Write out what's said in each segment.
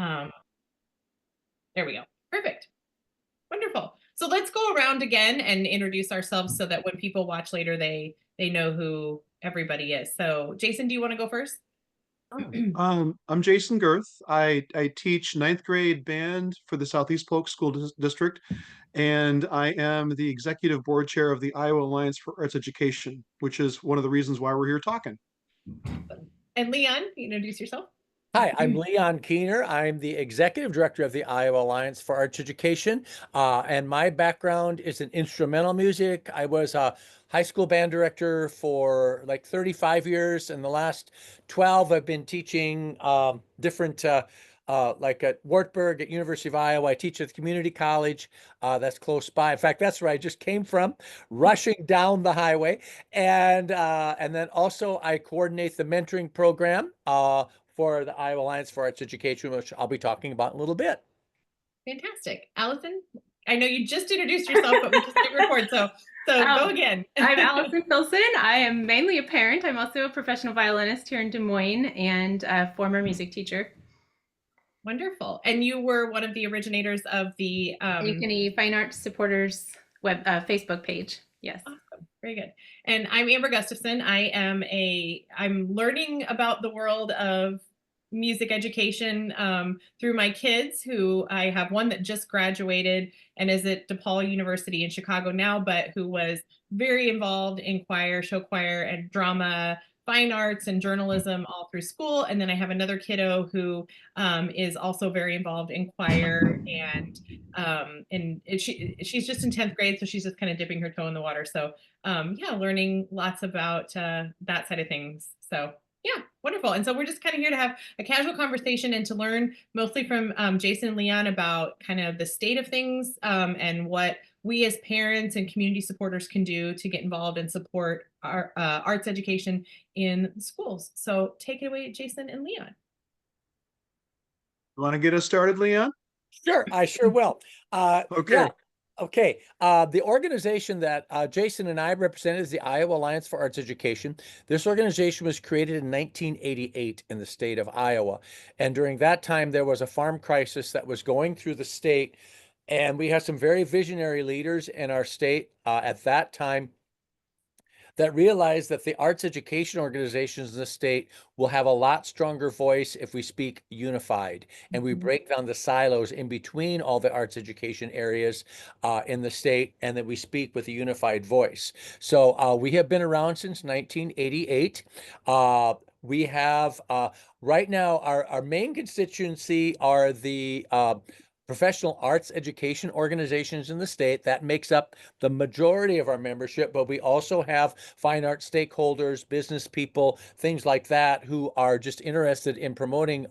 Um, there we go. Perfect. Wonderful. So let's go around again and introduce ourselves so that when people watch later, they know who everybody is. So Jason, do you want to go first? I'm Jason Girth. I teach ninth grade band for the Southeast Polk School District, and I am the executive board chair of the Iowa Alliance for Arts Education, which is one of the reasons why we're here talking. And Leon, introduce yourself. Hi, I'm Leon Keener. I'm the executive director of the Iowa Alliance for Arts Education, and my background is in instrumental music. I was a high school band director for like 35 years, and the last 12 I've been teaching different, like at Wartburg at University of Iowa. I teach at the community college that's close by. In fact, that's where I just came from, rushing down the highway, and then also I coordinate the mentoring program. For the Iowa Alliance for Arts Education, which I'll be talking about in a little bit. Fantastic. Allison, I know you just introduced yourself, but we just hit record, so go again. I'm Allison Filson. I am mainly a parent. I'm also a professional violinist here in Des Moines and a former music teacher. Wonderful. And you were one of the originators of the Ankeny Fine Arts Supporters web Facebook page. Yes. Awesome. Very good. And I'm Amber Gustafson. I'm learning about the world of music education through my kids, who I have one that just graduated and is at DePaul University in Chicago now, but who was very involved in choir, show choir, and drama, fine arts, and journalism all through school. And then I have another kiddo who is also very involved in choir, and she's just in 10th grade, so she's just kind of dipping her toe in the water. So yeah, learning lots about that side of things. So yeah, wonderful. And so we're just kind of here to have a casual conversation and to learn mostly from Jason and Leon about kind of the state of things and what we as parents and community supporters can do to get involved and support our arts education in schools. So take it away, Jason and Leon. You want to get us started, Leon? Sure, I sure will. Okay. Yeah. Okay. The organization that Jason and I represented is the Iowa Alliance for Arts Education. This organization was created in 1988 in the state of Iowa. And during that time, there was a farm crisis that was going through the state. And we had some very visionary leaders in our state at that time that realized that the arts education organizations in the state will have a lot stronger voice if we speak unified and we break down the silos in between all the arts education areas in the state, and that we speak with a unified voice. So we have been around since 1988. We have right now our main constituency are the professional arts education organizations in the state. That makes up the majority of our membership, but we also have fine arts stakeholders, business people, things like that, who are just interested in promoting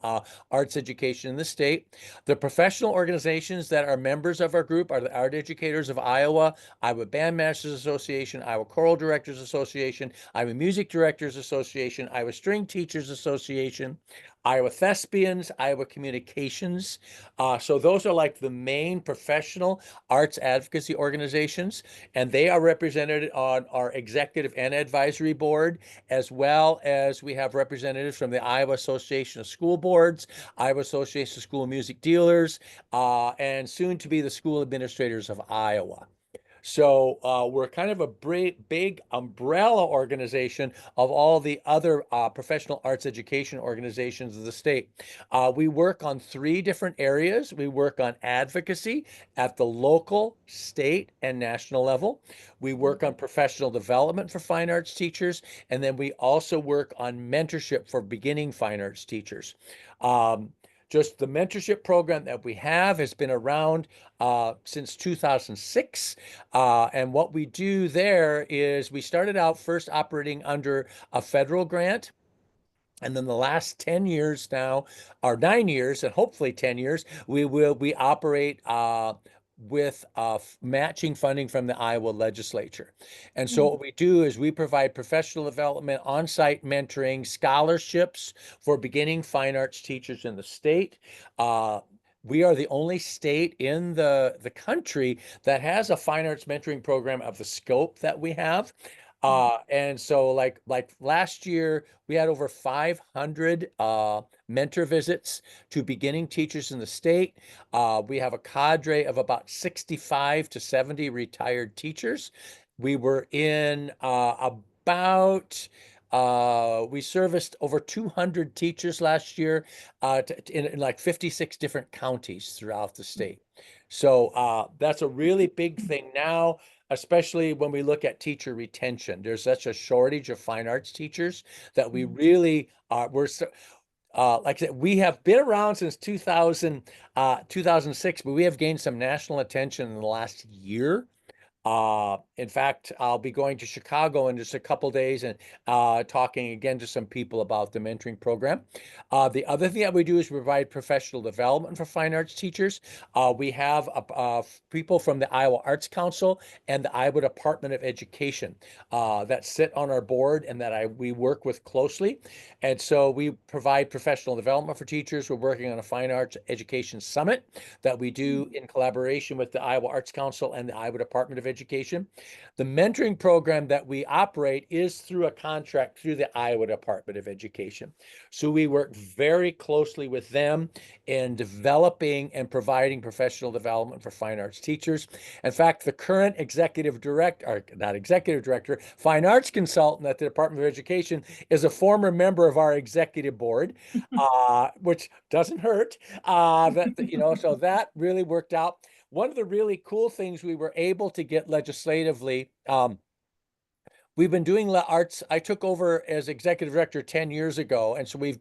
arts education in the state. The professional organizations that are members of our group are the Art Educators of Iowa, Iowa Bandmasters Association, Iowa Choral Directors Association, Iowa Music Directors Association, Iowa String Teachers Association, Iowa Thespians, Iowa Communications. So those are like the main professional arts advocacy organizations, and they are represented on our executive and advisory board, as well as we have representatives from the Iowa Association of School Boards, Iowa Association of School Music Dealers, and soon to be the School Administrators of Iowa. So we're kind of a big umbrella organization of all the other professional arts education organizations of the state. We work on 3 different areas. We work on advocacy at the local, state, and national level. We work on professional development for fine arts teachers, and then we also work on mentorship for beginning fine arts teachers. Just the mentorship program that we have has been around since 2006. And what we do there is we started out first operating under a federal grant. And then the last 10 years now, or 9 years, and hopefully 10 years, we operate with matching funding from the Iowa legislature. And so what we do is we provide professional development, on-site mentoring, scholarships for beginning fine arts teachers in the state. We are the only state in the country that has a fine arts mentoring program of the scope that we have. And so like last year, we had over 500 mentor visits to beginning teachers in the state. We have a cadre of about 65 to 70 retired teachers. We were in we serviced over 200 teachers last year in like 56 different counties throughout the state. So that's a really big thing now, especially when we look at teacher retention. There's such a shortage of fine arts teachers that we really like I said, we have been around since 2006, but we have gained some national attention in the last year. In fact, I'll be going to Chicago in just a couple days and talking again to some people about the mentoring program. The other thing that we do is provide professional development for fine arts teachers. We have people from the Iowa Arts Council and the Iowa Department of Education that sit on our board and that we work with closely. And so we provide professional development for teachers. We're working on a fine arts education summit that we do in collaboration with the Iowa Arts Council and the Iowa Department of Education. The mentoring program that we operate is through a contract through the Iowa Department of Education. So we work very closely with them in developing and providing professional development for fine arts teachers. In fact, the current fine arts consultant at the Department of Education is a former member of our executive board, which doesn't hurt. So that really worked out. One of the really cool things we were able to get legislatively, we've been doing arts. I took over as executive director 10 years ago. And so we're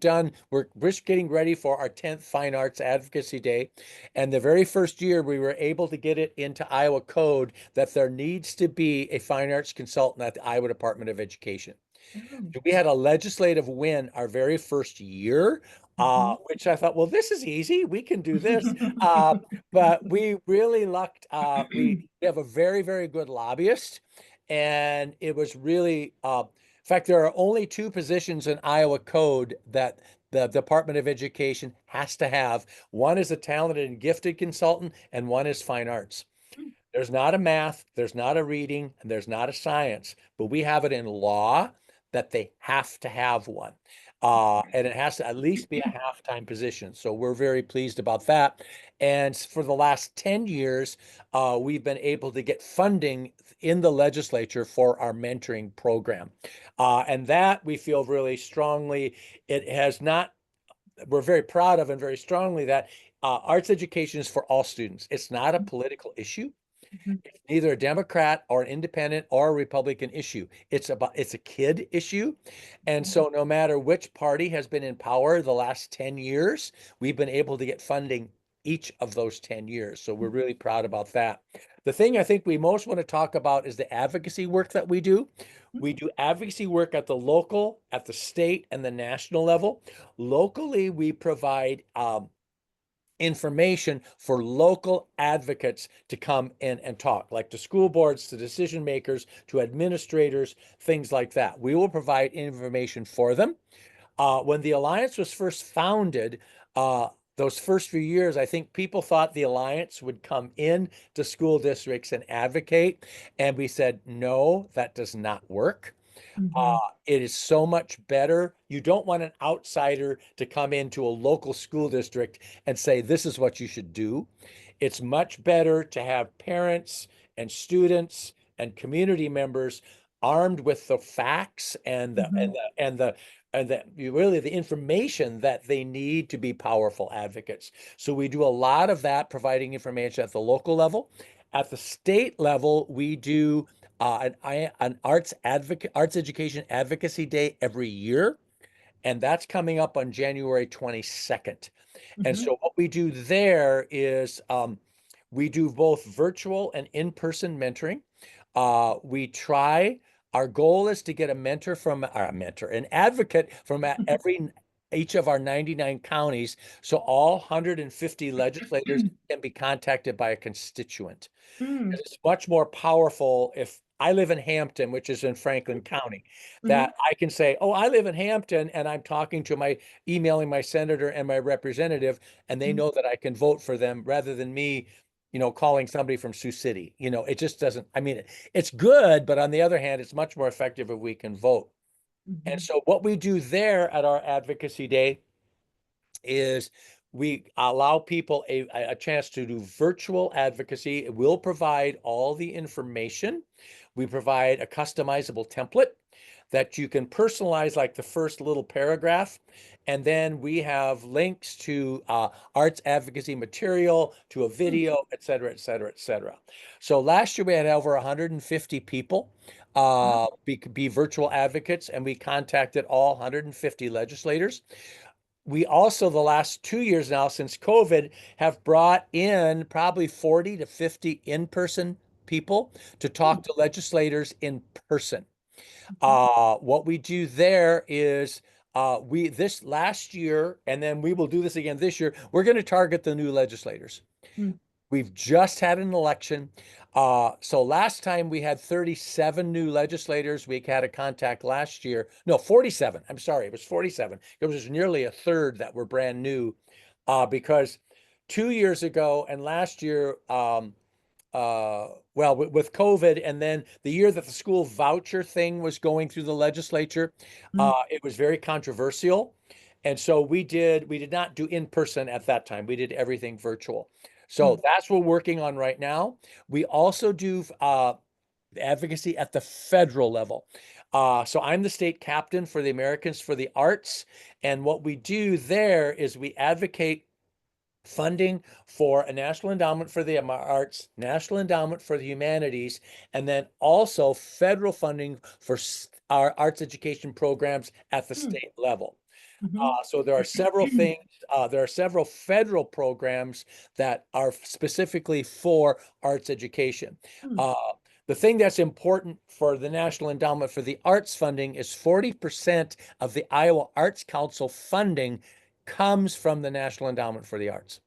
just getting ready for our 10th Fine Arts Advocacy Day. And the very first year we were able to get it into Iowa code that there needs to be a fine arts consultant at the Iowa Department of Education. We had a legislative win our very first year, which I thought, well, this is easy. We can do this. But we really lucked. We have a very, very good lobbyist. And it was really, in fact, there are only two positions in Iowa code that the Department of Education has to have. One is a talented and gifted consultant, and one is fine arts. There's not a math, there's not a reading, and there's not a science, but we have it in law that they have to have one. And it has to at least be a half-time position. So we're very pleased about that. And for the last 10 years, we've been able to get funding in the legislature for our mentoring program. And that we feel really strongly, we're very proud of and very strongly that arts education is for all students. It's not a political issue. It's neither a Democrat or an independent or a Republican issue. It's a kid issue. And so no matter which party has been in power the last 10 years, we've been able to get funding each of those 10 years. So we're really proud about that. The thing I think we most want to talk about is the advocacy work that we do. We do advocacy work at the local, at the state, and the national level. Locally, we provide information for local advocates to come in and talk, like to school boards, to decision makers, to administrators, things like that. We will provide information for them. When the Alliance was first founded, those first few years, I think people thought the Alliance would come in to school districts and advocate. And we said, no, that does not work. It is so much better. You don't want an outsider to come into a local school district and say, this is what you should do. It's much better to have parents and students and community members armed with the facts and the information that they need to be powerful advocates. So we do a lot of that, providing information at the local level. At the state level, we do an arts education advocacy day every year, and that's coming up on January 22nd. And so what we do there is we do both virtual and in-person mentoring. Our goal is to get an advocate from each of our 99 counties, so all 150 legislators can be contacted by a constituent. It's much more powerful if I live in Hampton, which is in Franklin County, that I can say, oh, I live in Hampton, and I'm emailing my senator and my representative, and they know that I can vote for them rather than me calling somebody from Sioux City. It just doesn't, I mean, it's good, but on the other hand, it's much more effective if we can vote. And so what we do there at our advocacy day is we allow people a chance to do virtual advocacy. We'll provide all the information. We provide a customizable template that you can personalize, like the first little paragraph. And then we have links to arts advocacy material, to a video, et cetera, et cetera, et cetera. So last year we had over 150 people be virtual advocates, and we contacted all 150 legislators. We also, the last 2 years now, since COVID, have brought in probably 40 to 50 in-person people to talk to legislators in person. What we do there is this last year, and then we will do this again this year, we're going to target the new legislators. We've just had an election. So last time we had 37 new legislators. We had a contact last year. No, 47. I'm sorry. It was 47. It was nearly a third that were brand new because 2 years ago and last year, well, with COVID, and then the year that the school voucher thing was going through the legislature, it was very controversial. And so we did not do in person at that time. We did everything virtual. So that's what we're working on right now. We also do advocacy at the federal level. So I'm the state captain for the Americans for the Arts. And what we do there is we advocate funding for a National Endowment for the Arts, National Endowment for the Humanities, and then also federal funding for our arts education programs at the state level. So there are several things, there are several federal programs that are specifically for arts education. The thing that's important for the National Endowment for the Arts funding is 40% of the Iowa Arts Council funding comes from the National Endowment for the Arts.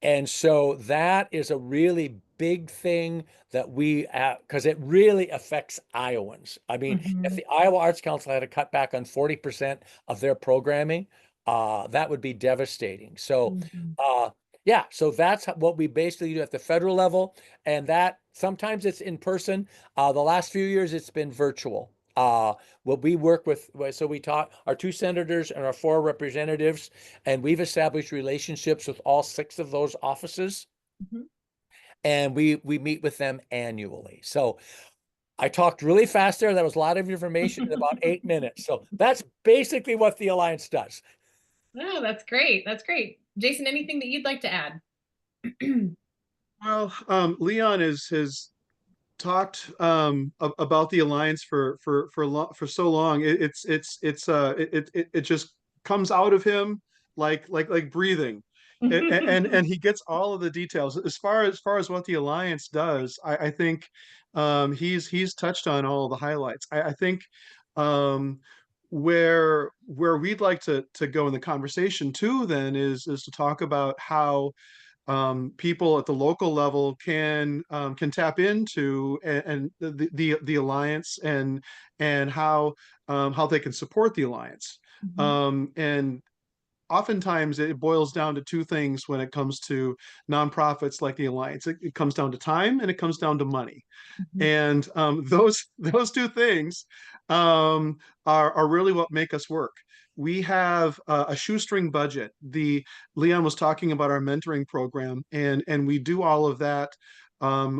And so that is a really big thing that we, because it really affects Iowans. I mean, if the Iowa Arts Council had to cut back on 40% of their programming, that would be devastating. So, yeah, so that's what we basically do at the federal level. And that sometimes it's in person. The last few years, it's been virtual. What we work with, so we taught our 2 senators and our 4 representatives, and we've established relationships with all 6 of those offices. And we meet with them annually. So I talked really fast there. That was a lot of information in about 8 minutes. So that's basically what the Alliance does. Oh, that's great. That's great. Jason, anything that you'd like to add? Well, Leon has talked about the Alliance for so long. It just comes out of him like breathing. And he gets all of the details as far as what the Alliance does. I think he's touched on all of the highlights. I think where we'd like to go in the conversation too then is to talk about how people at the local level can tap into and the Alliance and how they can support the Alliance. And oftentimes it boils down to 2 things when it comes to nonprofits like the Alliance. It comes down to time and it comes down to money. And those 2 things are really what make us work. We have a shoestring budget. Leon was talking about our mentoring program, and we do all of that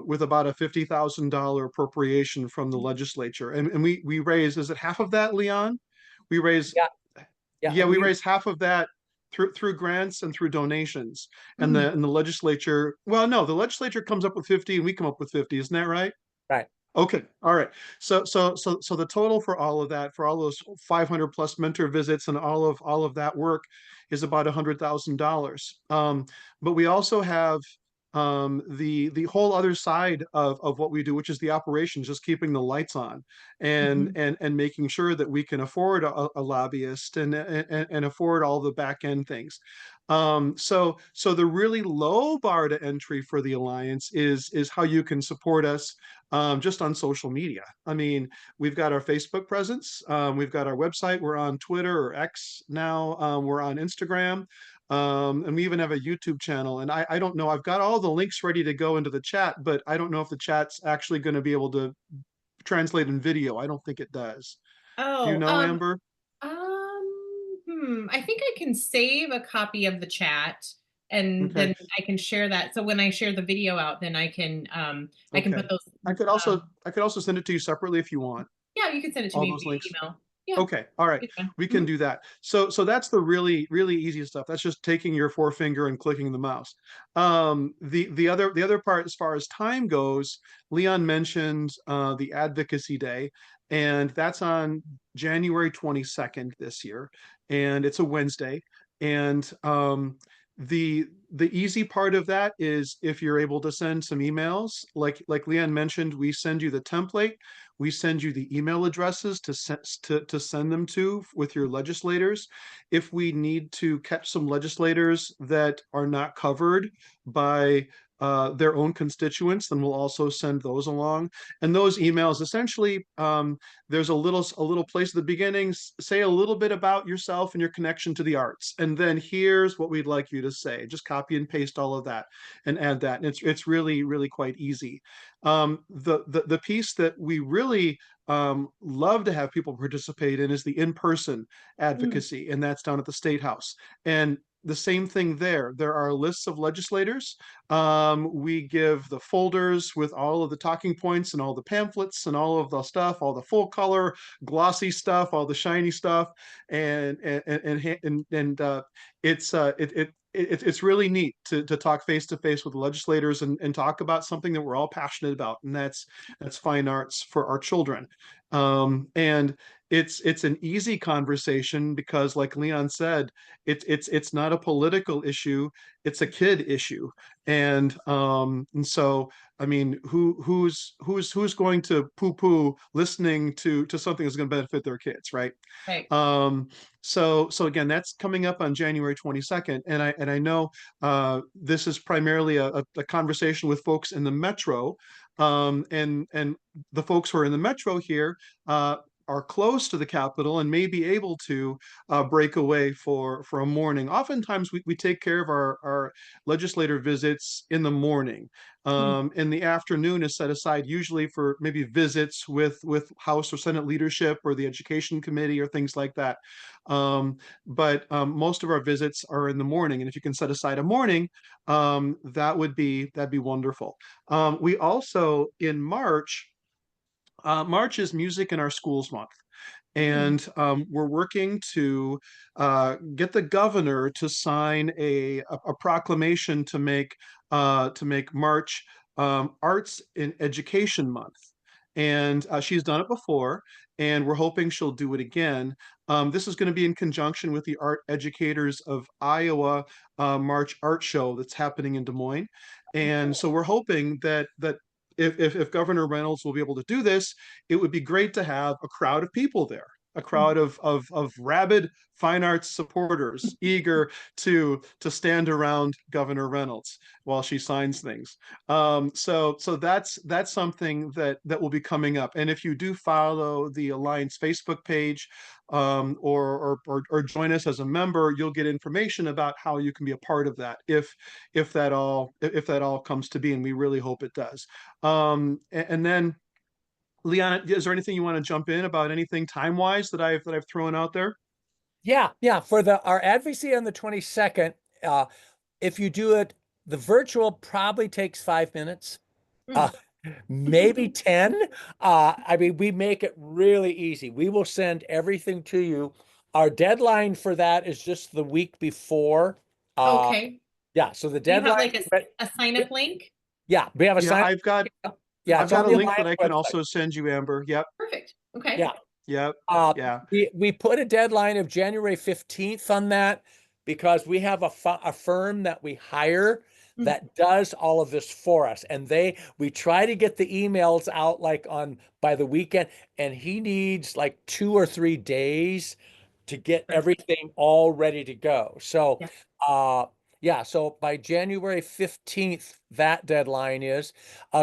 with about a $50,000 appropriation from the legislature. And we raise, is it half of that, Leon? We raise, we raise half of that through grants and through donations. And the legislature, well, no, the legislature comes up with 50 and we come up with 50. Isn't that right? Right. Okay. All right. So the total for all of that, for all those 500 plus mentor visits and all of that work, is about $100,000. But we also have the whole other side of what we do, which is the operations, just keeping the lights on and making sure that we can afford a lobbyist and afford all the back end things. So the really low bar to entry for the Alliance is how you can support us just on social media. I mean, we've got our Facebook presence, we've got our website, we're on Twitter or X now, we're on Instagram. And we even have a YouTube channel. And I don't know, I've got all the links ready to go into the chat, but I don't know if the chat's actually going to be able to translate in video. I don't think it does. Do you Oh, know, Amber? I think I can save a copy of the chat and Okay. then I can share that. So when I share the video out, then I can Okay. put those. I could also send it to you separately if you want. Yeah, you can send it to All me those via links. email. Yeah, Okay, all right, it's fine. we can do that. So that's the really easy stuff. That's just taking your forefinger and clicking the mouse. The other part, as far as time goes, Leon mentioned the Advocacy Day, and that's on January 22nd this year, and it's a Wednesday. And the easy part of that is if you're able to send some emails, like Leon mentioned, we send you the template. We send you the email addresses to send them to with your legislators. If we need to catch some legislators that are not covered by their own constituents, then we'll also send those along. And those emails, essentially, there's a little place at the beginning. Say a little bit about yourself and your connection to the arts, and then here's what we'd like you to say. Just copy and paste all of that and add that. And it's really quite easy. The piece that we really love to have people participate in is the in-person advocacy, and that's down at the State House. And the same thing there. There are lists of legislators. We give the folders with all of the talking points and all the pamphlets and all of the stuff, all the full color, glossy stuff, all the shiny stuff, and it's really neat to talk face to face with legislators and talk about something that we're all passionate about, and that's fine arts for our children. And it's an easy conversation because, like Leon said, it's not a political issue, it's a kid issue. And so, I mean, who's going to poo-poo listening to something that's going to benefit their kids, right? Right. So again, that's coming up on January 22nd, and I know this is primarily a conversation with folks in the metro, and the folks who are in the metro here are close to the Capitol and may be able to break away for a morning. Oftentimes, we take care of our legislator visits in the morning. In the afternoon is set aside usually for maybe visits with House or Senate leadership or the Education Committee or things like that. But most of our visits are in the morning, and if you can set aside a morning, that'd be wonderful. We also, in March, March is Music in Our Schools Month. And we're working to get the governor to sign a proclamation to make March Arts in Education Month. And she's done it before, and we're hoping she'll do it again. This is going to be in conjunction with the Art Educators of Iowa March Art Show that's happening in Des Moines. And so we're hoping that if Governor Reynolds will be able to do this, it would be great to have a crowd of people there, a crowd of rabid fine arts supporters eager to stand around Governor Reynolds while she signs things. So that's something that will be coming up. And if you do follow the Alliance Facebook page, or join us as a member, you'll get information about how you can be a part of that if that all comes to be, and we really hope it does. And then, Leon, is there anything you want to jump in about anything time-wise that I've thrown out there? Yeah. For our advocacy on the 22nd, if you do it, the virtual probably takes 5 minutes, maybe 10. I mean, we make it really easy. We will send everything to you. Our deadline for that is just the week before. Okay. Yeah. So the Do you have deadline, like a sign-up link? yeah, we have a Yeah, sign. I've got a link that I can also send you, Amber. Yep. Perfect. Okay. Yeah. Yep. Yeah. We put a deadline of January 15th on that because we have a firm that we hire that does all of this for us, and we try to get the emails out like by the weekend, and he needs like 2 or 3 days to get everything all ready to go. So so by January 15th, that deadline is.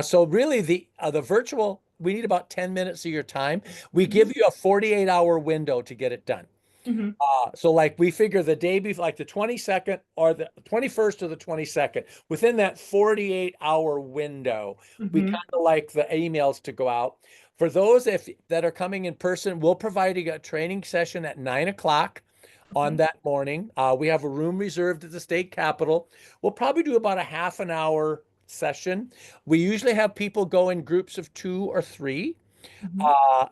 So really the virtual, we need about 10 minutes of your time. We give you a 48-hour window to get it done. Mhm. So like we figure the day before, like the 22nd or the 21st or the 22nd, within that 48-hour window, we kind Mhm. of like the emails to go out. For those that are coming in person, we'll provide a training session at 9 o'clock on Okay. that morning. We have a room reserved at the state capitol. We'll probably do about a half an hour session. We usually have people go in groups of 2 or 3. Mhm. Uh,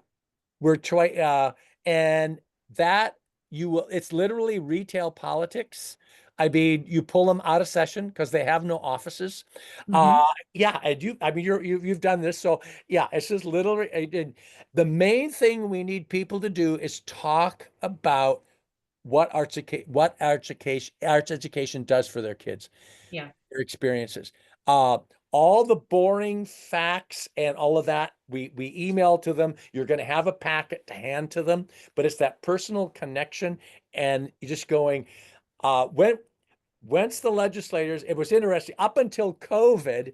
we're trying, and that it's literally retail politics. I mean, you pull them out of session because they have no offices. Uh, Mhm. yeah, I mean, you've done this, so yeah, it's just literally. The main thing we need people to do is talk about arts education does for their kids, Yeah. their experiences. Uh, all the boring facts and all of that, we email to them. You're going to have a packet to hand to them, but it's that personal connection and you're just going, once the legislators, it was interesting, up until COVID,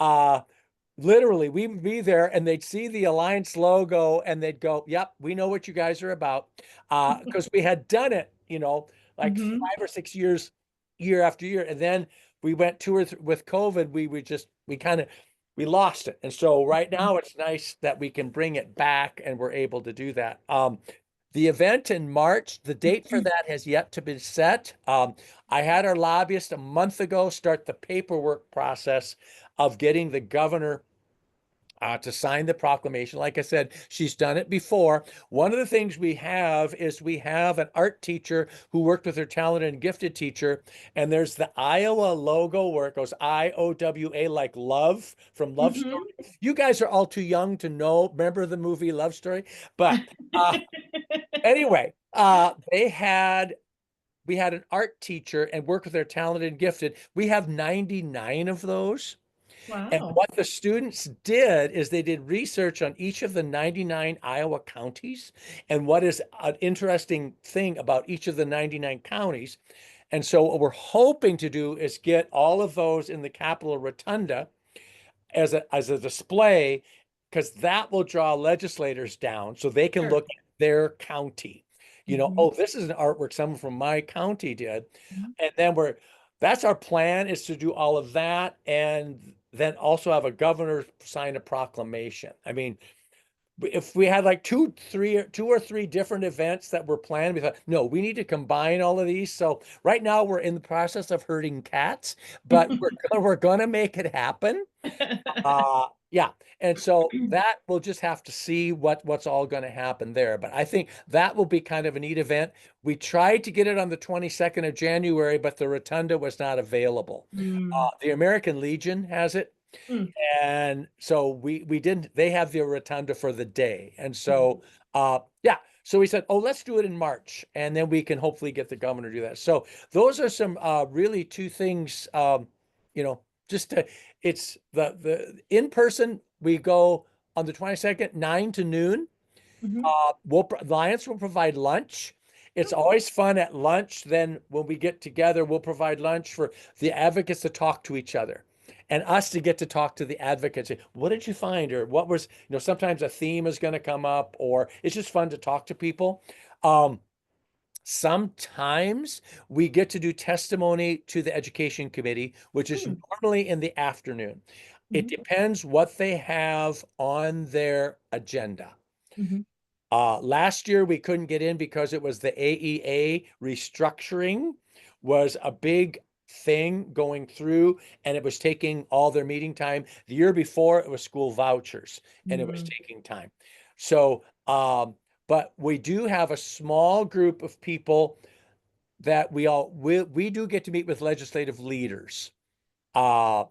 uh, literally we would be there and they'd see the Alliance logo and they'd go, yep, we know what you guys are about. Because we had done it, like Mhm. 5 or 6 years, year after year. And then we went with COVID, we lost it. And so right now it's nice that we can bring it back and we're able to do that. The event in March, the date for that has yet to be set. I had our lobbyist a month ago start the paperwork process of getting the governor to sign the proclamation. Like I said, she's done it before. One of the things we have is we have an art teacher who worked with her talented and gifted teacher, and there's the Iowa logo where it goes IOWA, like love from Love Story. Mhm. You guys are all too young to know, remember the movie Love Story? But anyway, we had an art teacher and worked with their talented and gifted. We have 99 of those. And Wow. what the students did is they did research on each of the 99 Iowa counties and what is an interesting thing about each of the 99 counties. And so what we're hoping to do is get all of those in the Capitol Rotunda as a display, because that will draw legislators down so they can Sure. look at their county. Mhm. Oh, this is an artwork someone from my county did. Mhm. And then that's our plan, is to do all of that and then also have a governor sign a proclamation. I mean, if we had like two or three different events that were planned, we thought, no, we need to combine all of these. So right now we're in the process of herding cats, but we're gonna make it happen. Yeah. And so that we'll just have to see what's all going to happen there. But I think that will be kind of a neat event. We tried to get it on the 22nd of January, but the Rotunda was not available. Mm. The American Legion has it. Mm. And so we didn't, they have the Rotunda for the day. And Mhm. so, yeah. So we said, oh, let's do it in March. And then we can hopefully get the governor to do that. So those are some really two things, just to, it's the in person, we go on the 22nd, 9 to noon. Mhm. Alliance will provide lunch. It's Okay. always fun at lunch. Then when we get together, we'll provide lunch for the advocates to talk to each other and us to get to talk to the advocates. What did you find? Or what was, sometimes a theme is going to come up, or it's just fun to talk to people. Sometimes we get to do testimony to the education committee, which is Mm. normally in the afternoon. It Mhm. depends what they have on their agenda. Mhm. Last year we couldn't get in because it was the AEA restructuring was a big thing going through, and it was taking all their meeting time. The year before it was school vouchers and it was Mm. taking time. So, but we do have a small group of people that we do get to meet with legislative leaders. Uh,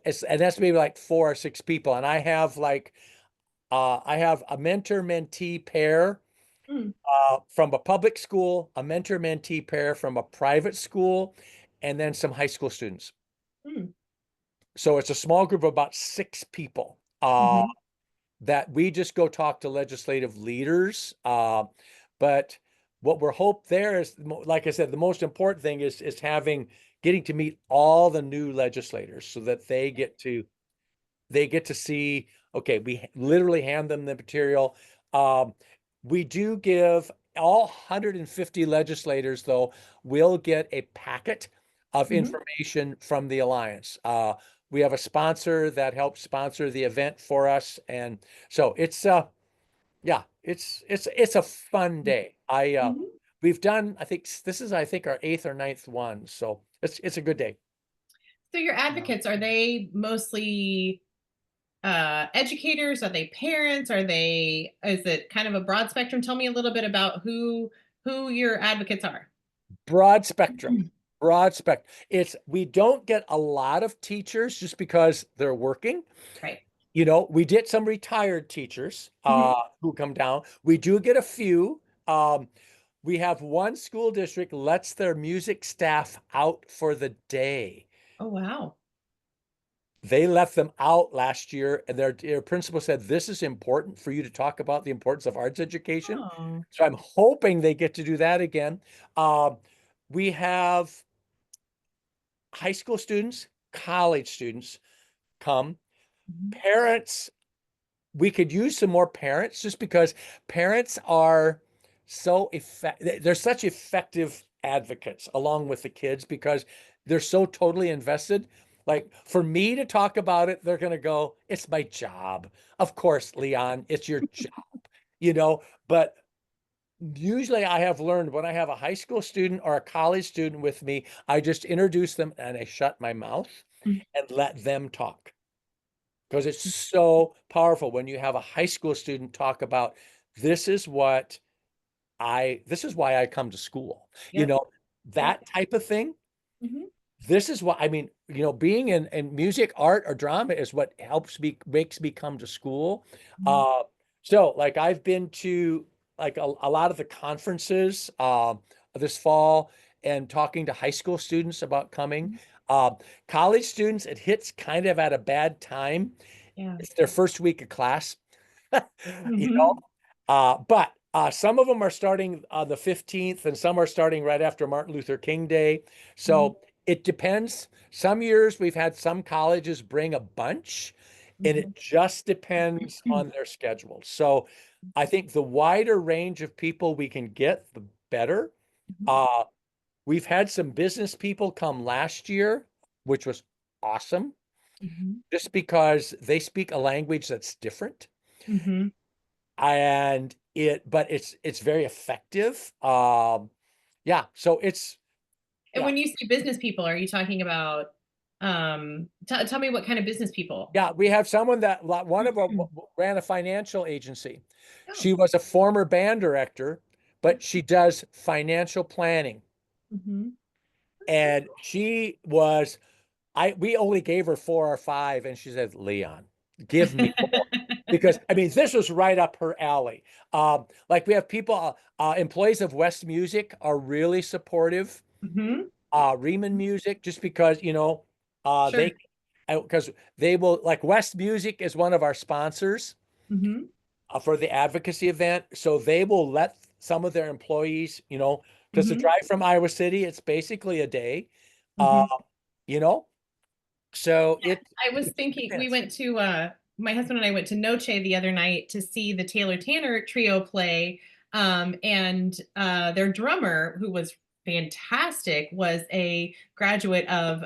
and that's maybe like 4 or 6 people. And I have a mentor-mentee pair Mm. from a public school, a mentor-mentee pair from a private school, and then some high school students. Mm. So it's a small group of about 6 people Mhm. that we just go talk to legislative leaders. But what we're hope there is, like I said, the most important thing is getting to meet all the new legislators so that they get to see, okay, we literally hand them the material. We do give all 150 legislators, though, will get a packet of Mhm. information from the Alliance. We have a sponsor that helps sponsor the event for us. And so it's, yeah, it's a fun day. Mhm. We've done, I think this is, I think, our 8th or 9th one. So it's a good day. So your advocates, are they mostly educators? Are they parents? Is it kind of a broad spectrum? Tell me a little bit about who your advocates are. Broad spectrum, broad spectrum. We don't get a lot of teachers just because they're working. Right. You know, we get some retired teachers Mhm. who come down. We do get a few. We have one school district lets their music staff out for the day. Oh, wow. They left them out last year, and their principal said, "This is important for you to talk about the importance of arts education." Oh. So I'm hoping they get to do that again. Um, we have high school students, college students come. Mhm. Parents, we could use some more parents just because parents are so effective. They're such effective advocates along with the kids because they're so totally invested. Like for me to talk about it, they're going to go, "It's my job." Of course, Leon, it's your job, but usually I have learned when I have a high school student or a college student with me, I just introduce them and I shut my mouth Mhm. and let them talk because it's so powerful when you have a high school student talk about this is what this is why I come to school. Yep. Yep. That type of thing. Mhm. This is what I mean, being in music, art, or drama is what makes me come to school. Mhm. Uh, so like I've been to like a lot of the conferences this fall and talking to high school students about coming. Mhm. Uh, College students, it hits kind of at a bad time. Yeah. It's their first week of class, you know. Mhm. But some of them are starting on the 15th, and some are starting right after Martin Luther King Day. Mhm. So it depends. Some years we've had some colleges bring a bunch, and it Mhm. just depends on their schedule. So I think the wider range of people we can get, the better. Mhm. Uh, we've had some business people come last year, which was awesome, Mhm. just because they speak a language that's different Mhm. and but it's very effective. Yeah, so it's And yeah, when you say business people, are you talking about tell me what kind of business people? yeah. We have someone that one of them ran a financial agency. Oh. She was a former band director, but she does financial planning, Mhm. and she was we only gave her 4 or 5, and she said, "Leon, give me more." Because I mean, this was right up her alley. Like we have people, employees of West Music are really supportive. Mhm. Riemann Music, just because Sure. because they will like West Music is one of our sponsors Mhm. for the advocacy event, so they will let some of their employees, because the Mhm. drive from Iowa City, it's basically a day, uh, Mhm. you know, so I was it thinking we depends. went to my husband and I went to Noche the other night to see the Taylor Tanner trio play. And their drummer, who was fantastic, was a graduate of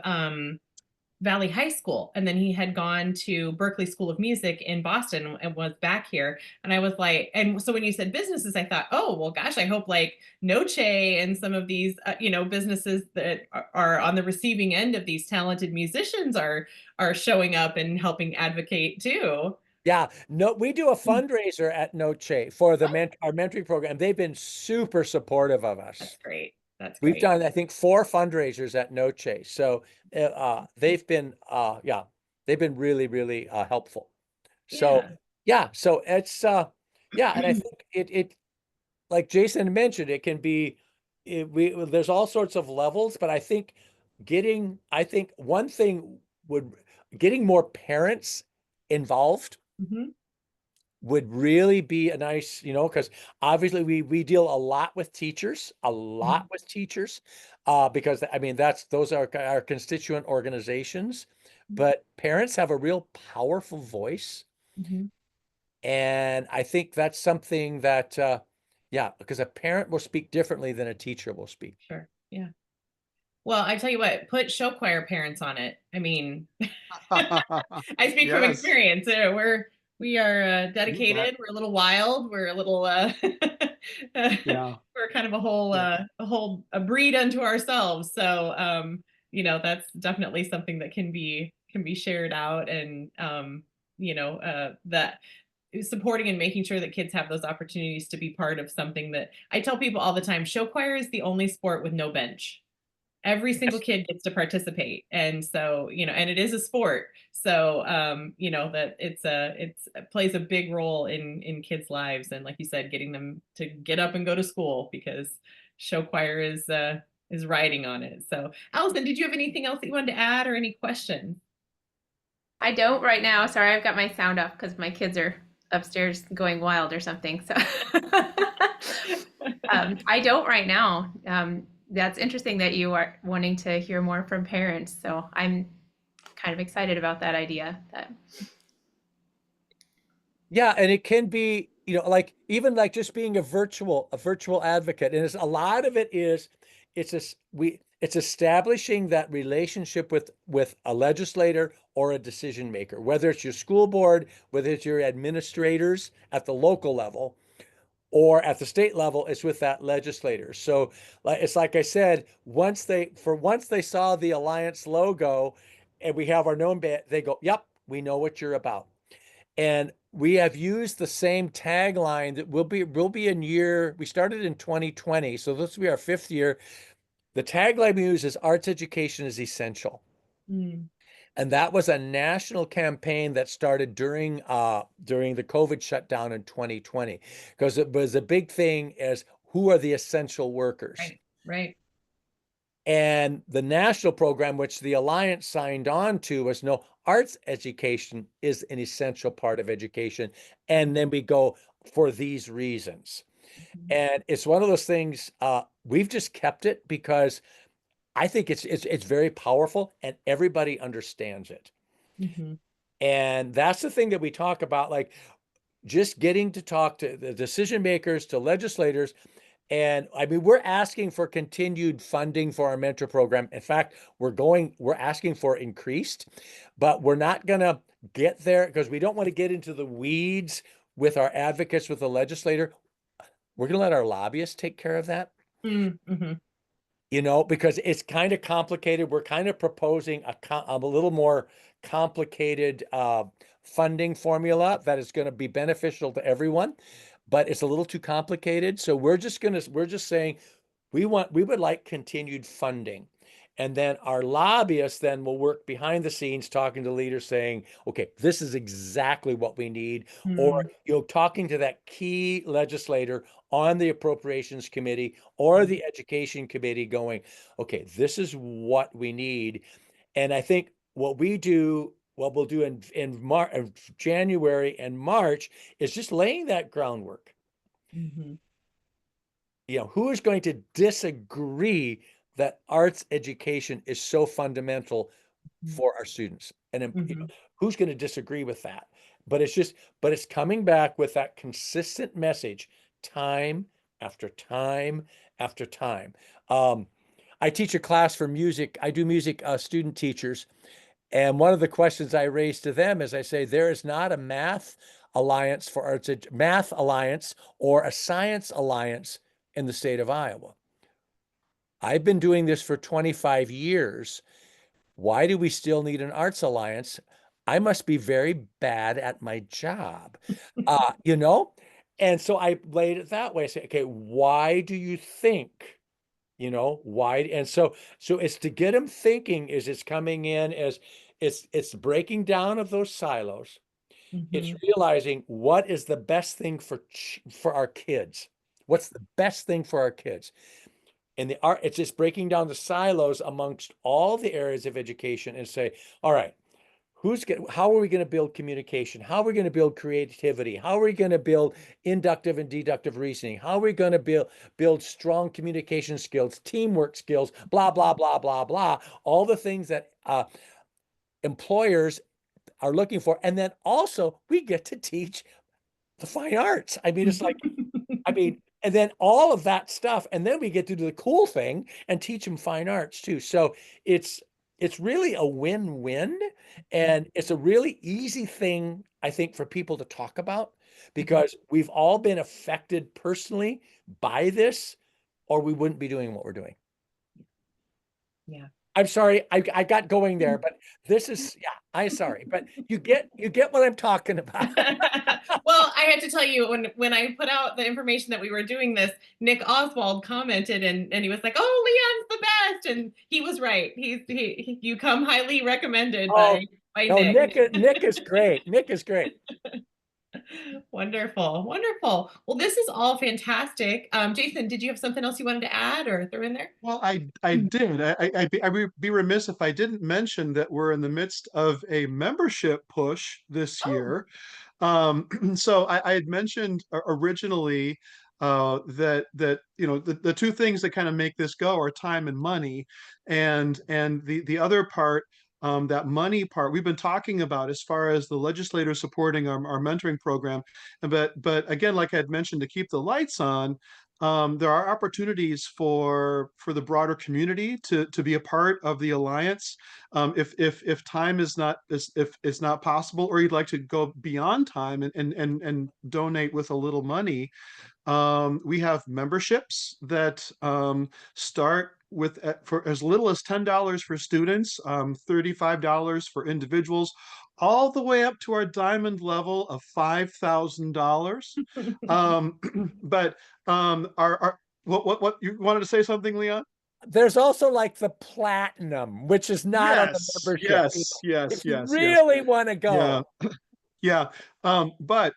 Valley High School. And then he had gone to Berklee School of Music in Boston and was back here. And I was like, and so when you said businesses, I thought, oh, well, gosh, I hope like Noche and some of these, businesses that are on the receiving end of these talented musicians are showing up and helping advocate too. Yeah, no, we do a Mm. fundraiser at Noche for Oh, our mentoring program. They've been super supportive of that's us. great. That's We've great. done, I think, 4 fundraisers at Noche. So they've been really, really helpful. So Yeah. yeah, so it's yeah, and I think it like Jason mentioned, it can be there's all sorts of levels, but I think one thing would getting more parents involved Mhm. would really be a nice, because obviously we deal a lot with teachers, Mhm. because I mean those are our constituent organizations, but parents have a real powerful voice, Mhm. and I think that's something that Yeah, because a parent will speak differently than a teacher will speak. Sure. Yeah. Well, I tell you what, put show choir parents on it. I mean, I speak from Yes, experience. We are you bet. dedicated. We're a little wild. We're a little Yeah. we're kind of Yeah. a breed unto ourselves. So that's definitely something that can be shared out, and that supporting and making sure that kids have those opportunities to be part of something. That I tell people all the time, show choir is the only sport with no bench. Every single Yes. kid gets to participate, and so and it is a sport, so that it plays a big role in kids' lives, and like you said, getting them to get up and go to school, because show choir is riding on it. So Allison, did you have anything else that you wanted to add, or any questions? I don't right now. Sorry, I've got my sound off because my kids are upstairs going wild or something. So I don't right now. That's interesting that you are wanting to hear more from parents. So I'm kind of excited about that idea. Yeah, and it can be, like even like just being a virtual advocate. And a lot of it is it's establishing that relationship with a legislator or a decision maker, whether it's your school board, whether it's your administrators at the local level or at the state level, it's with that legislator. So it's like I said, once they saw the Alliance logo and we have our known band, they go, yep, we know what you're about. And we have used the same tagline that will be we started in 2020, so this will be our 5th year. The tagline we use is arts education is essential. Mm. And that was a national campaign that started during the COVID shutdown in 2020, because it was a big thing as who are the essential workers. Right. And the national program, which the Alliance signed on to, was no, arts education is an essential part of education. And then we go for these reasons. Mhm. And it's one of those things, we've just kept it because I think it's very powerful and everybody understands it. Mhm. And that's the thing that we talk about, like just getting to talk to the decision makers, to legislators. And I mean, we're asking for continued funding for our mentor program. In fact, we're asking for increased, but we're not going to get there because we don't want to get into the weeds with our advocates, with the legislator. We're going to let our lobbyists take care of that, Mm-hmm. because it's kind of complicated. We're kind of proposing a little more complicated funding formula that is going to be beneficial to everyone, but it's a little too complicated. So we're just saying we would like continued funding. And then our lobbyists then will work behind the scenes talking to leaders saying, okay, this is exactly what we need. Or, talking to that key legislator on the appropriations committee or the education committee going, okay, this is what we need. And I think what we'll do in January and March is just laying that groundwork. Mm-hmm. Who is going to disagree that arts education is so fundamental for our students? And Mm-hmm. who's going to disagree with that? But it's coming back with that consistent message time after time after time. I teach a class for music. I do music student teachers. And one of the questions I raise to them is I say, there is not a math alliance or a science alliance in the state of Iowa. I've been doing this for 25 years. Why do we still need an arts alliance? I must be very bad at my job, you know? And so I laid it that way. I say, okay, why do you think, why? And so it's to get them thinking it's coming in as it's breaking down of those silos. It's Mm-hmm. realizing what is the best thing for our kids. What's the best thing for our kids? And the art, it's just breaking down the silos amongst all the areas of education and say, all right, how are we going to build communication? How are we going to build creativity? How are we going to build inductive and deductive reasoning? How are we going to build strong communication skills, teamwork skills, blah, blah, blah, blah, blah, all the things that employers are looking for. And then also we get to teach the fine arts. I mean, it's like, And then all of that stuff, and then we get to do the cool thing and teach them fine arts too. So it's really a win-win, and it's a really easy thing, I think, for people to talk about, because we've all been affected personally by this, or we wouldn't be doing what we're doing. Yeah. I'm sorry, I got going there, but this is, yeah, I'm sorry, but you get what I'm talking about. Well, I had to tell you, when I put out the information that we were doing this, Nick Oswald commented, and he was like, "Oh, Leon's the best," and he was right. You come highly recommended Oh, by no, Nick. Nick is great. Nick is great. Wonderful, wonderful. Well, this is all fantastic. Jason, did you have something else you wanted to add or throw in there? Well, I did. I'd be remiss if I didn't mention that we're in the midst of a membership push this Oh. year. So I had mentioned originally that the two things that kind of make this go are time and money, and the other part, that money part, we've been talking about as far as the legislators supporting our mentoring program, but again, like I had mentioned, to keep the lights on. There are opportunities for the broader community to be a part of the alliance. If time is not, if it's not possible, or you'd like to go beyond time and donate with a little money, we have memberships that start with for as little as $10 for students, $35 for individuals, all the way up to our diamond level of $5,000. But our what you wanted to say something, Leon? There's also like the platinum, which is not on the Yes, membership. yes, If you yes. really want to Yeah, go. yeah. But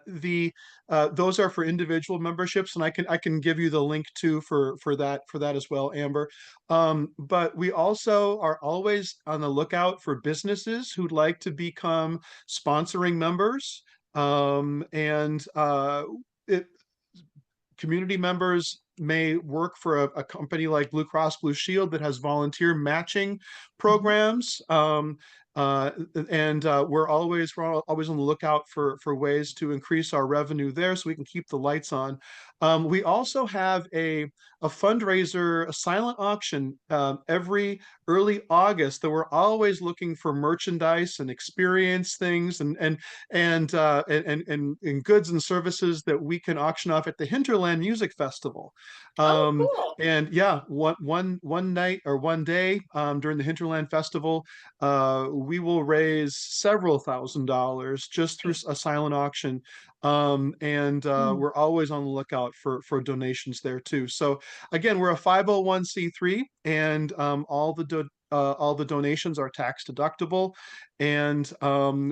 the those are for individual memberships, and I can give you the link too for that as well, Amber. But we also are always on the lookout for businesses who'd like to become sponsoring members. And it community members may work for a company like Blue Cross Blue Shield that has volunteer matching programs. We're always on the lookout for ways to increase our revenue there, so we can keep the lights on. We also have a fundraiser, a silent auction, every early August, that we're always looking for merchandise and experience things and goods and services that we can auction off at the Hinterland Music Festival. Oh, cool. And yeah, one night or one day during the Hinterland Festival, we will raise several $1,000s just through a silent auction. We're always on the lookout for donations there too. So again, we're a 501c3, and all the donations are tax deductible, and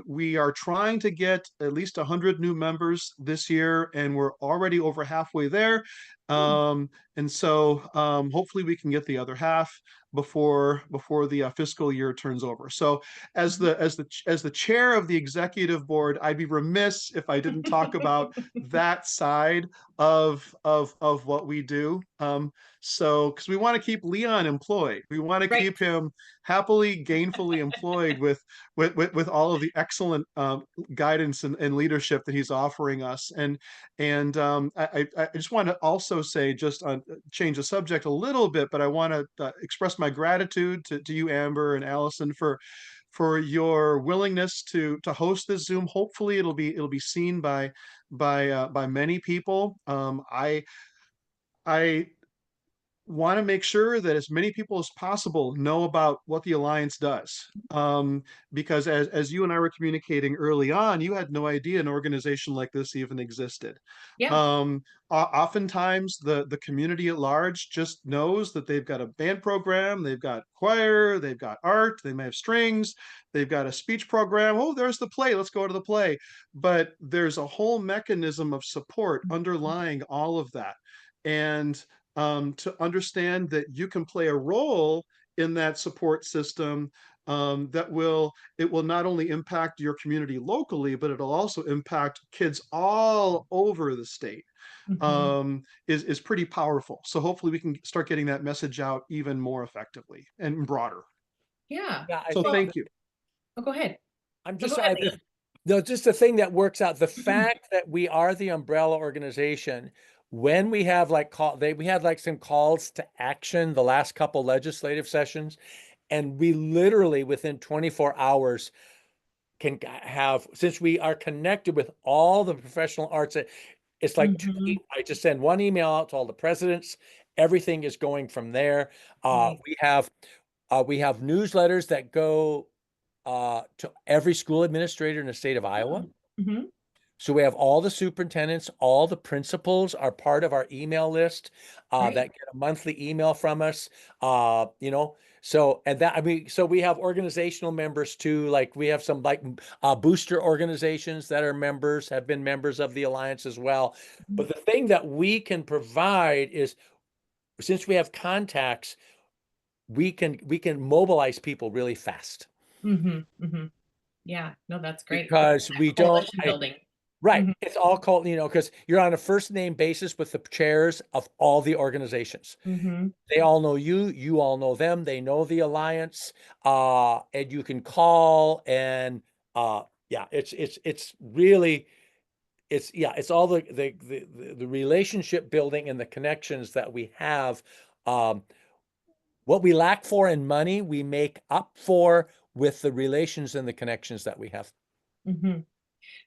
we are trying to get at least 100 new members this year, and we're already over halfway there. And so hopefully we can get the other half before the fiscal year turns over. So as the chair of the executive board, I'd be remiss if I didn't talk about that side of what we do. So because we want to keep Leon employed, we want to keep him happily, gainfully employed with all of the excellent guidance and leadership that he's offering us. I just want to also say, just on change the subject a little bit, but I want to express my gratitude to you, Amber and Allison, for your willingness to host this Zoom. Hopefully it'll be seen by many people. I want to make sure that as many people as possible know about what the Alliance does. Because as you and I were communicating early on, you had no idea an organization like this even existed. Yeah. Oftentimes the community at large just knows that they've got a band program, they've got choir, they've got art, they may have strings, they've got a speech program. Oh, there's the play, let's go to the play. But there's a whole mechanism of support underlying all of that. And to understand that you can play a role in that support system, it will not only impact your community locally, but it'll also impact kids all over the state, is pretty powerful. So hopefully we can start getting that message out even more effectively and broader. Yeah. Yeah, So thank you. Oh, go ahead. I'm No, just go ahead, sorry. Leon. No, just the thing that works out, the fact that we are the umbrella organization, when we have like we had like some calls to action the last couple legislative sessions, and we literally within 24 hours can have, since we are connected with all the professional arts, it's like Mhm. I just send one email out to all the presidents. Everything is going from there. Nice. We have newsletters that go to every school administrator in the state of Iowa. Mhm. So we have all the superintendents, all the principals are part of our email list Great. that get a monthly email from us. You know, so and that I mean, so we have organizational members too. Like we have some like booster organizations that are members, have been members of the alliance as well. But the thing that we can provide is, since we have contacts, we can mobilize people really fast Mhm. Mhm. Yeah. No, that's great. because we don't. Coalition building. Right. Mhm. It's all called, you know, because you're on a first name basis with the chairs of all the organizations. Mhm. They all know you, you all know them, they know the alliance, and you can call and yeah, it's really it's all the relationship building and the connections that we have. Um, what we lack for in money, we make up for with the relations and the connections that we have. Mhm.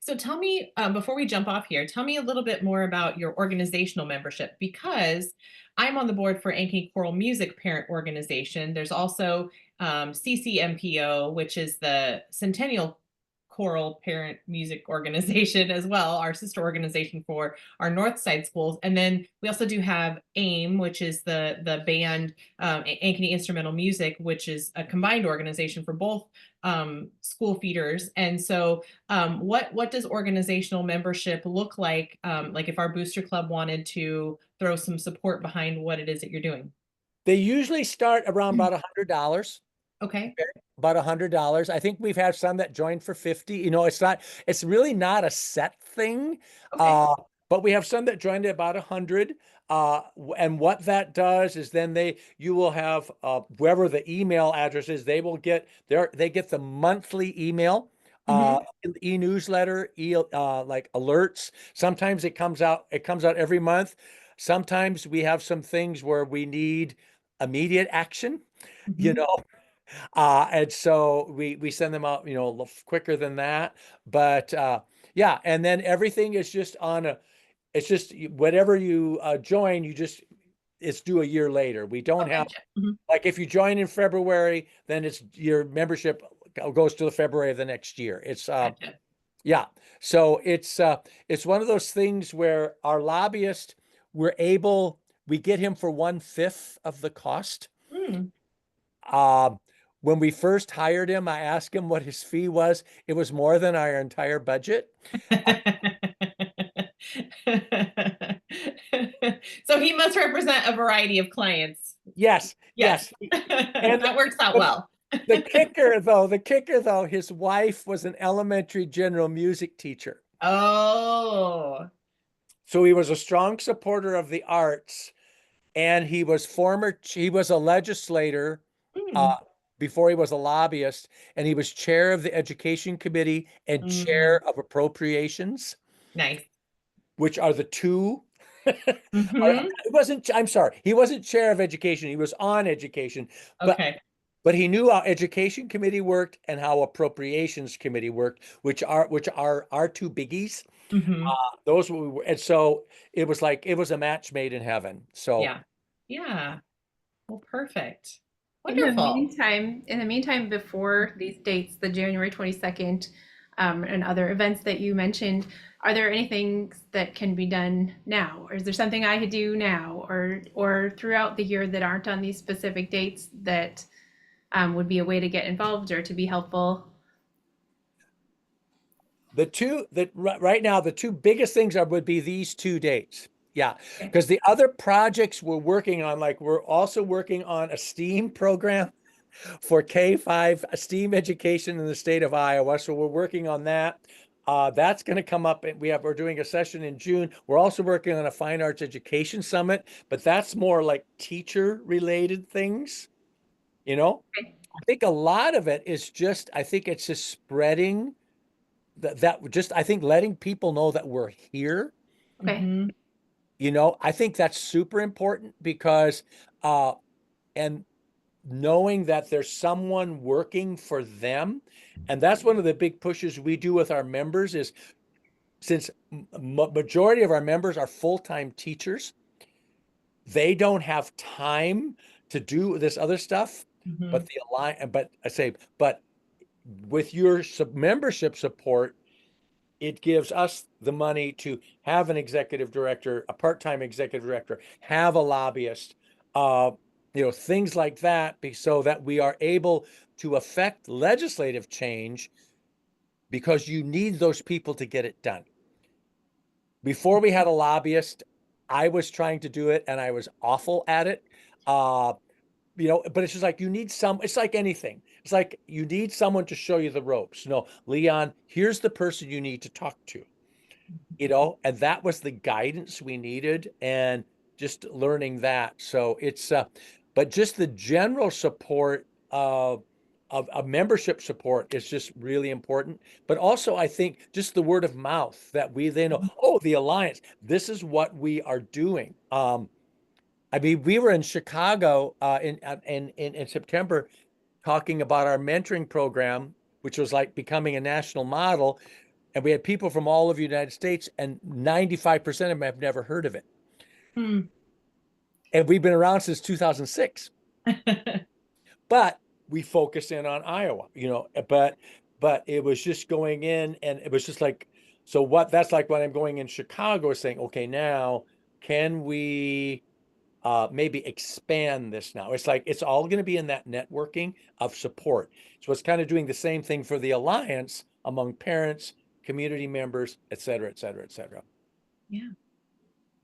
So tell me, before we jump off here, tell me a little bit more about your organizational membership because I'm on the board for Ankeny Choral Music Parent Organization. There's also CCMPO, which is the Centennial Choral Parent Music Organization as well, our sister organization for our North Side schools. And then we also do have AIM, which is the band Ankeny Instrumental Music, which is a combined organization for both school feeders. And so what does organizational membership look like if our booster club wanted to throw some support behind what it is that you're doing? They usually start around about $100. Okay. About $100. I think we've had some that joined for 50. You know, it's really not a set thing. Okay. Uh, but we have some that joined at about 100. And what that does is then you will have whoever the email address is, they get the monthly email Hmm. in the e-newsletter, like alerts. Sometimes it comes out every month. Sometimes we have some things where we need immediate action, you Hmm. know. And so we send them out, you know, a little quicker than that. But yeah, and then everything is just it's just whatever you join, it's due a year later. We don't Okay. have, Mhm. like, if you join in February, then it's your membership goes to the February of the next year. Gotcha. Yeah. So it's one of those things where our lobbyist, we get him for 1/5 of the cost. Mm. Um, when we first hired him, I asked him what his fee was. It was more than our entire budget. So he must represent a variety of clients. Yes, Yes. yes. And That works out the, well. the kicker though, his wife was an elementary general music teacher. Oh. So he was a strong supporter of the arts, and he was a legislator Mm. uh, before he was a lobbyist, and he was chair of the education committee and Mm. chair of appropriations, Nice. which are the two. Hmm. I'm sorry, he wasn't chair of education. He was on education, but Okay. he knew how education committee worked and how appropriations committee worked, which are our two biggies. Hmm. Those were, and so it was a match made in heaven. So Yeah. Yeah. Well, perfect. Wonderful. In the meantime, before these dates, the January 22nd, and other events that you mentioned, are there any things that can be done now? Or is there something I could do now or throughout the year that aren't on these specific dates that would be a way to get involved or to be helpful? right now, the two biggest things would be these 2 dates. Yeah, Okay. because the other projects we're working on, like we're also working on a STEAM program for K-5 STEAM education in the state of Iowa. So we're working on that. That's going to come up. We're doing a session in June. We're also working on a fine arts education summit, but that's more like teacher related things, you know? Okay. I think a lot of it is I think it's just spreading that just, I think letting people know that we're here, Okay. Mhm. I think that's super important because, and knowing that there's someone working for them. And that's one of the big pushes we do with our members is, since majority of our members are full-time teachers, they don't have time to do this other stuff. Mhm. But but with your membership support, it gives us the money to have an executive director, a part-time executive director, have a lobbyist, things like that, so that we are able to affect legislative change, because you need those people to get it done. Before we had a lobbyist, I was trying to do it and I was awful at it. But it's just like it's like anything. It's like you need someone to show you the ropes. Leon, here's the person you need to talk to. And that was the guidance we needed, and just learning that. So but just the general support of membership support is just really important. But also, I think just the word of mouth, that they know, oh, the Alliance, this is what we are doing. I mean, we were in Chicago in September talking about our mentoring program, which was like becoming a national model. And we had people from all over the United States, and 95% of them have never heard of it. Hmm. And we've been around since 2006. But we focus in on Iowa, but it was just going in, and it was just like, so that's like when I'm going in Chicago, saying, okay, now can we maybe expand this now? It's like, it's all going to be in that networking of support. So it's kind of doing the same thing for the Alliance among parents, community members, et cetera, et cetera, et cetera. Yeah.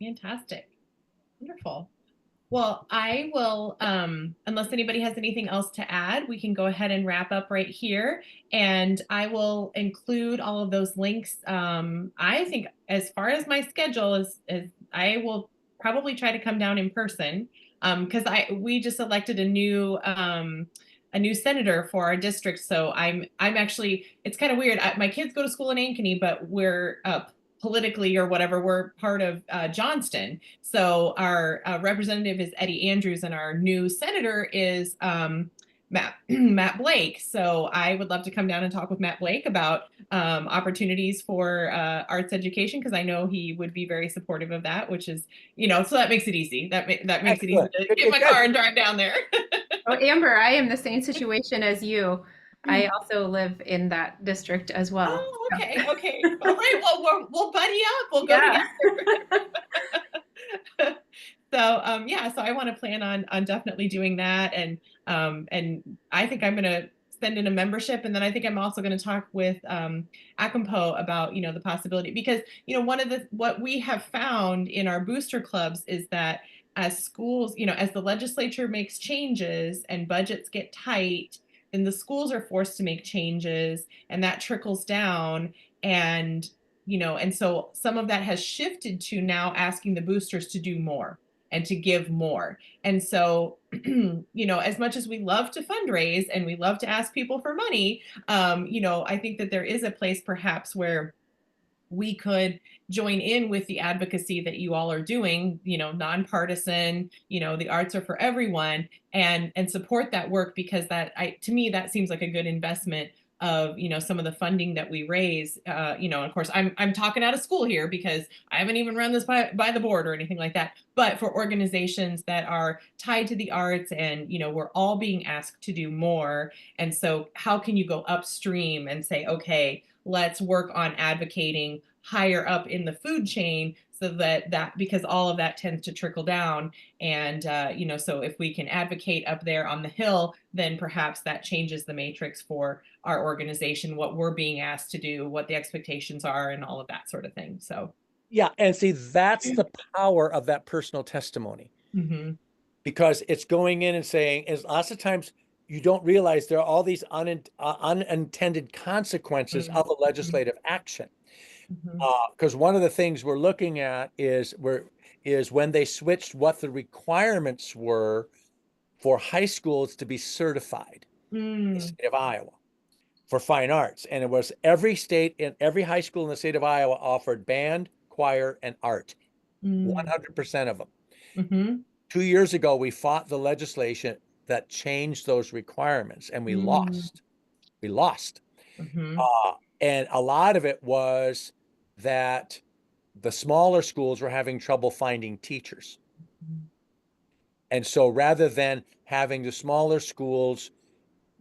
Fantastic. Wonderful. Well, I will, unless anybody has anything else to add, we can go ahead and wrap up right here. And I will include all of those links. I think as far as my schedule is I will probably try to come down in person, because we just elected a new senator for our district. So I'm actually, it's kind of weird. My kids go to school in Ankeny, but we're politically or whatever, we're part of Johnston. So our representative is Eddie Andrews, and our new senator is Matt Blake. So I would love to come down and talk with Matt Blake about opportunities for arts education, because I know he would be very supportive of that, which is, so that makes it easy. That makes it easy to get my car and drive down there. Oh, Amber, I am the same situation as you. I also live in that district as well. Oh, okay. Okay. All right. Well, we'll buddy up. We'll go together. So I want to plan on definitely doing that. And I think I'm going to send in a membership. And then I think I'm also going to talk with ACOMPO about, the possibility, because, what we have found in our booster clubs is that as schools, as the legislature makes changes and budgets get tight, then the schools are forced to make changes, and that trickles down. And, and so some of that has shifted to now asking the boosters to do more and to give more. And so, as much as we love to fundraise and we love to ask people for money, I think that there is a place perhaps where we could join in with the advocacy that you all are doing, nonpartisan, the arts are for everyone, and support that work, because to me, that seems like a good investment of, some of the funding that we raise. Of course, I'm talking out of school here because I haven't even run this by the board or anything like that. But for organizations that are tied to the arts, and, we're all being asked to do more. And so how can you go upstream and say, okay, let's work on advocating higher up in the food chain, so that because all of that tends to trickle down. And, so if we can advocate up there on the Hill, then perhaps that changes the matrix for our organization, what we're being asked to do, what the expectations are, and all of that sort of thing. So, yeah. And see, that's the power of that personal testimony, because it's going in and saying, as lots of times you don't realize there are all these unintended consequences of a legislative action. Because one of the things we're looking at is when they switched what the requirements were for high schools to be certified in the state of Iowa. for fine arts. And it was every state in every high school in the state of Iowa offered band, choir, and art, 100% of them. Mm-hmm. 2 years ago, we fought the legislation that changed those requirements, and we lost. We lost. Mm-hmm. And a lot of it was that the smaller schools were having trouble finding teachers. And so rather than having the smaller schools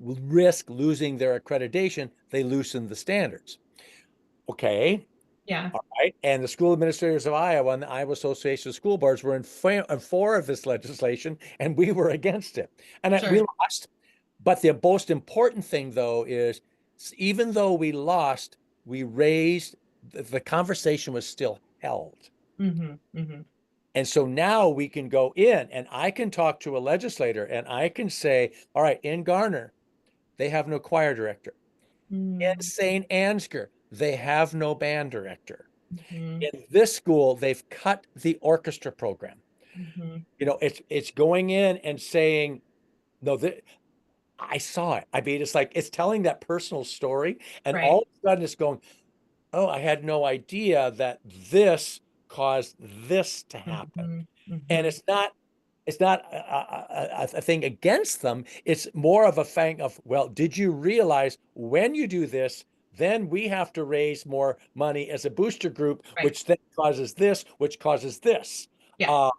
risk losing their accreditation, they loosened the standards. Okay. Yeah. All right. And the school administrators of Iowa and the Iowa Association of School Boards were in favor of this legislation, and we were against it. And Sure. we lost. But the most important thing, though, is even though we lost, we raised, the conversation was still held. Mm-hmm. Mm-hmm. And so now we can go in and I can talk to a legislator and I can say, all right, in Garner, they have no choir director. In St. Ansgar, they have no band director. Mm-hmm. In this school, they've cut the orchestra program. Mm-hmm. You know, it's going in and saying, no, I saw it. I mean, it's like, it's telling that personal story. And Right. all of a sudden it's going, oh, I had no idea that this caused this to happen. Mm-hmm. And it's not a thing against them. It's more of a thing of, well, did you realize when you do this, then we have to raise more money as a booster group, Right. which then causes this, which causes this. Yeah.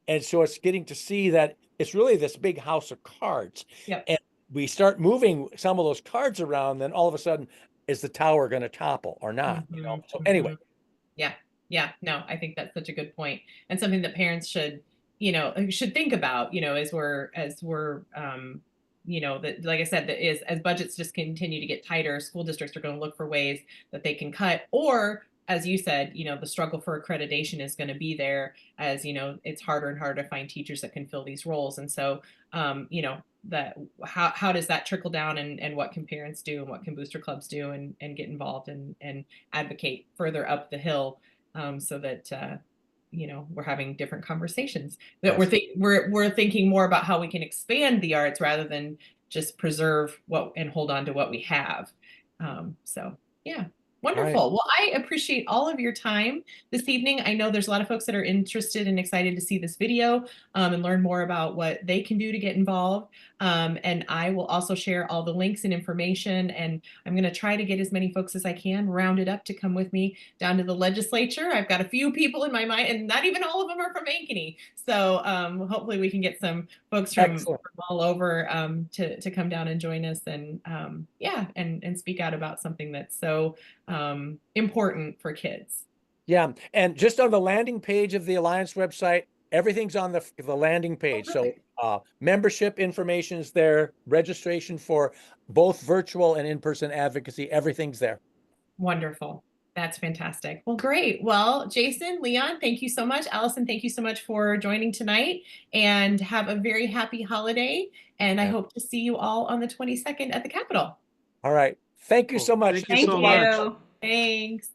And so it's getting to see that it's really this big house of cards. Yep. And we start moving some of those cards around, then all of a sudden, is the tower going to topple or not? You know? So anyway. Yeah. Yeah. No, I think that's such a good point, and something that parents should think about, as we're, that, like I said, that is, as budgets just continue to get tighter, school districts are going to look for ways that they can cut, or as you said, the struggle for accreditation is going to be there, as it's harder and harder to find teachers that can fill these roles. And so, that how does that trickle down, and what can parents do, and what can booster clubs do, and get involved and advocate further up the hill, so that we're having different conversations, that Yes. we're thinking more about how we can expand the arts rather than just preserve and hold on to what we have. So yeah. Wonderful. Right. Well, I appreciate all of your time this evening. I know there's a lot of folks that are interested and excited to see this video, and learn more about what they can do to get involved. And I will also share all the links and information, and I'm going to try to get as many folks as I can rounded up to come with me down to the legislature. I've got a few people in my mind, and not even all of them are from Ankeny. So hopefully we can get some folks from all over to come down and join us, and and speak out about something that's so important for kids. Yeah. And just on the landing page of the Alliance website, everything's on the landing page. Oh, perfect. So membership information is there, registration for both virtual and in-person advocacy, everything's there. Wonderful. That's fantastic. Well, great. Well, Jason, Leon, thank you so much. Allison, thank you so much for joining tonight, and have a very happy holiday. And I hope to see you all on the 22nd at the Capitol. All right. Thank you so much. Thank you so much. Thanks.